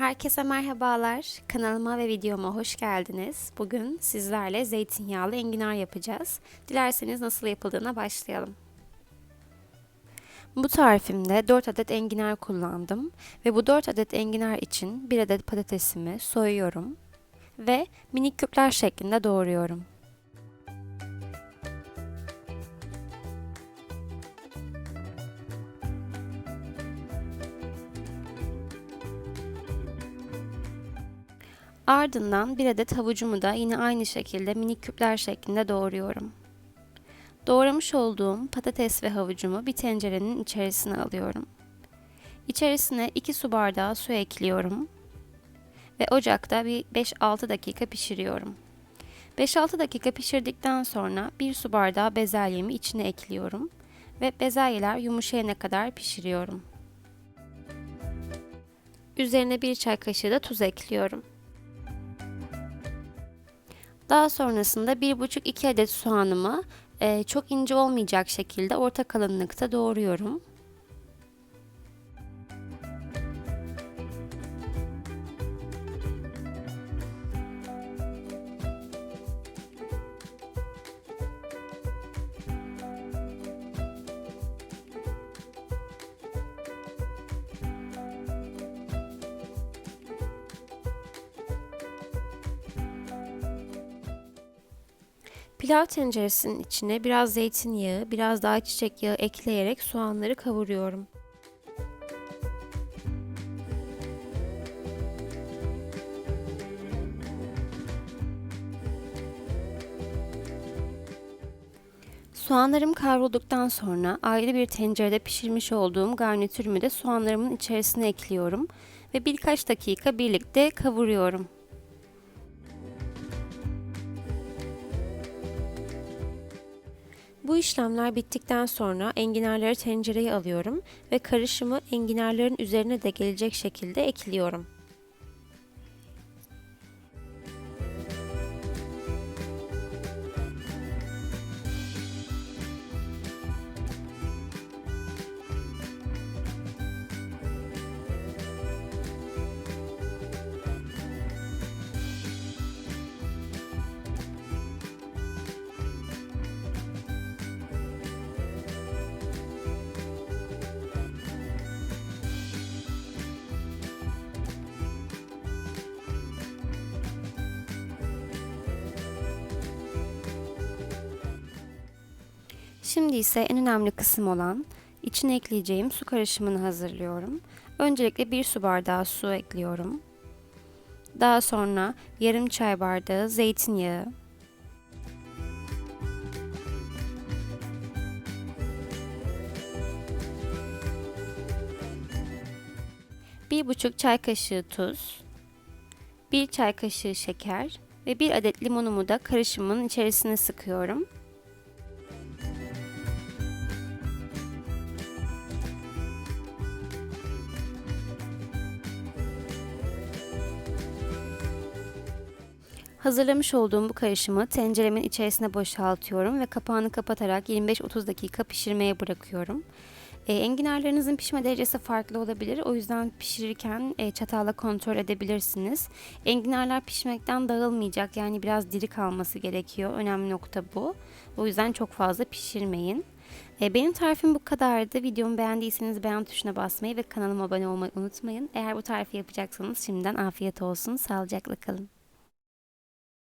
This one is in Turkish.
Herkese merhabalar. Kanalıma ve videoma hoş geldiniz. Bugün sizlerle zeytinyağlı enginar yapacağız. Dilerseniz nasıl yapıldığına başlayalım. Bu tarifimde 4 adet enginar kullandım ve bu 4 adet enginar için 1 adet patatesimi soyuyorum ve minik küpler şeklinde doğruyorum. Ardından 1 adet havucumu da yine aynı şekilde minik küpler şeklinde doğruyorum. Doğramış olduğum patates ve havucumu bir tencerenin içerisine alıyorum. İçerisine 2 su bardağı su ekliyorum ve ocakta bir 5-6 dakika pişiriyorum. 5-6 dakika pişirdikten sonra 1 su bardağı bezelyemi içine ekliyorum ve bezelyeler yumuşayana kadar pişiriyorum. Üzerine 1 çay kaşığı da tuz ekliyorum. Daha sonrasında 1,5-2 adet soğanımı çok ince olmayacak şekilde orta kalınlıkta doğruyorum. Pilav tenceresinin içine biraz zeytinyağı, biraz daha ayçiçek yağı ekleyerek soğanları kavuruyorum. Soğanlarım kavrulduktan sonra ayrı bir tencerede pişirmiş olduğum garnitürümü de soğanlarımın içerisine ekliyorum ve birkaç dakika birlikte kavuruyorum. Bu işlemler bittikten sonra enginarları tencereye alıyorum ve karışımı enginarların üzerine de gelecek şekilde ekliyorum. Şimdi ise en önemli kısım olan içine ekleyeceğim su karışımını hazırlıyorum. Öncelikle 1 su bardağı su ekliyorum. Daha sonra yarım çay bardağı zeytinyağı, 1,5 çay kaşığı tuz, 1 çay kaşığı şeker ve 1 adet limonumu da karışımın içerisine sıkıyorum. Hazırlamış olduğum bu karışımı tenceremin içerisine boşaltıyorum ve kapağını kapatarak 25-30 dakika pişirmeye bırakıyorum. Enginarlarınızın pişme derecesi farklı olabilir. O yüzden pişirirken çatalla kontrol edebilirsiniz. Enginarlar pişmekten dağılmayacak, yani biraz diri kalması gerekiyor. Önemli nokta bu. O yüzden çok fazla pişirmeyin. Benim tarifim bu kadardı. Videomu beğendiyseniz beğen tuşuna basmayı ve kanalıma abone olmayı unutmayın. Eğer bu tarifi yapacaksanız şimdiden afiyet olsun. Sağlıcakla kalın.